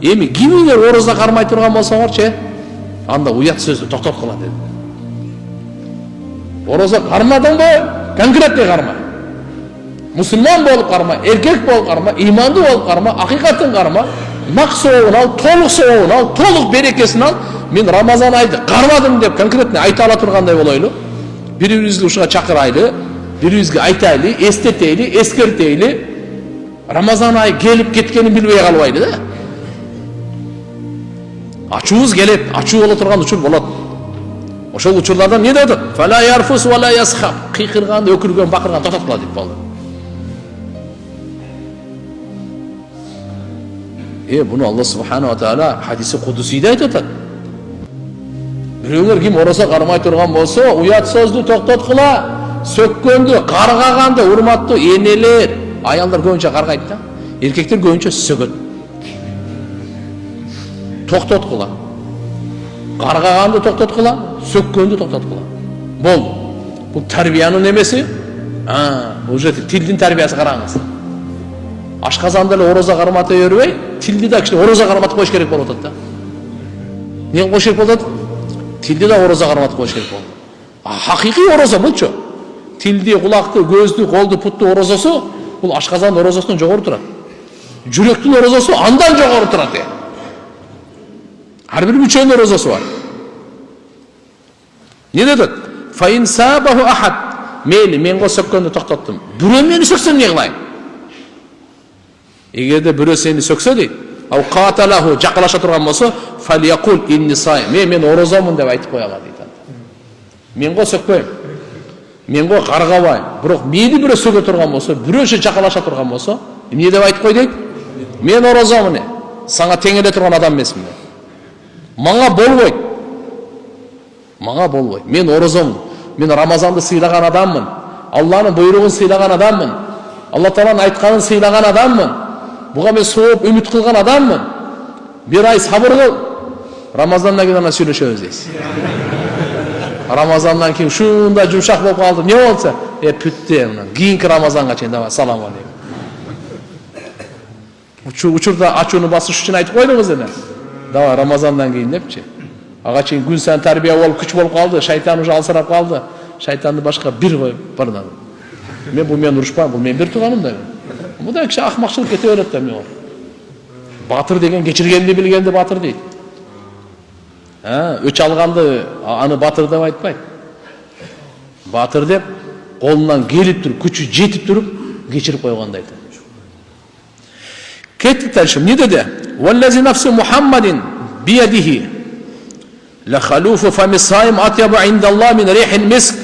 Эми кимиңер ороза кармай турган болсоңорчу, анда уят сөздү токтоткула деди. Ороза кармадыңбы? Конкретный карма. Мусулман болуп карма, эркек болуп карма, имандуу болуп карма, акыйкатын карма, нак сообун ал, толук сообун ал, толук берекесин ал. Мен Рамазан айды кармадым деп конкретный айта ала тургандай болойлу. Бири-бирибизди ушуга чакырайлы, бири-бирибизге айтайлы, эстетейли, эскертейли. Рамазан айы келип кеткенин билбей калбайлы да. Ачуубуз келет, ачуу боло турган учур болот. Ошол учурлардан не деп атат? Фала ярфус ва ла ясхаб. Кыйкырган, өкүргөн, бакырган токтоткула деп болду. Буну Алла субхана ва таала хадиси кудусийде айтып атат. Бирөөлөр ким ороза кармай турган болсо, уят сөздү токтоткула, сөккөндү, каргаганды, урматтуу энелер, аялдар көбүнчө каргайт да. Эркектер көбүнчө сөгөт. Токтоткула. Каргаганды токтоткула, сөккөндү токтоткула. Болду. Бул тарбиянын эмеси? Уже тилдин тарбиясы караңыз. Ашказанда эле ороза кармата бербей, тилди да кичине ороза карматып коюш керек болуп атат да. Эмне коюш керек болуп атат? Тилди да ороза карматып коюш керек болду. Хакыйкый ороза булчу. Тилди, кулакты, көздү, колду, путту орозосу бул ашказандын орозосунан жогору турат. Жүрөктүн орозосу андан жогору турат. Ар бир мүчөнүн орозосу бар. Не дедет? Фа ин сабаху ахад. Мен сөккөндү токтоттум. Бирөө мени сөксө эмне кылайын? Эгерде бирөө сени сөксө дейт, ал каталаху жакылаша турган болсо, фалиякул инни сайм. Мен орозомун деп айтып кояла дейт. Мен сөкпөйм. Мен каргабайм. Бирок мени бирөө сөгө турган болсо, бирөөчө жакылаша турган болсо, эмне деп айтып кой дейт? Мен орозомун. Сага тең эле турган адам эмесмин. Мага болбойт. Мага болбойт. Мен орозомун. Мен Рамазанды сыйлаган адаммын. Алланын буйругун сыйлаган адаммын. Алла Тааланын айтканын сыйлаган адаммын. Буга мен сооп үмүт кылган адаммын. Бир ай сабыр кыл. Рамазандан кийин ана сүйлөшөбүз дейсиз. Рамазандан кийин ушундай жумшак болуп калды. Не болсо? Бүтте мына. Кийинки Рамазанга чейин давай салам алейкум. Учурда ачууну басыш үчүн айтып койдуңуз эне. Давай Рамазандан кийин депчи. Ага чейин күн сайын тарбия болуп, күч болуп калды, шайтан уже алсырап калды. Шайтанды башка бир коюп бардым. Мен бул менен урушпайм, бул менин бир тууганым да. Мындай киши акмакчылык кете берет да мен. Батыр деген кечиргенди билгенди батыр дейт. Өч алганды аны батыр деп айтпайт. Батыр деп колунан келип туруп, күчү жетип туруп кечирип койгонду айтат. Кеттик дальше. Не деди? Валлази нафсу Мухаммадин биядихи ла халуфу фами сайм атьябу индаллахи мин рихил миск.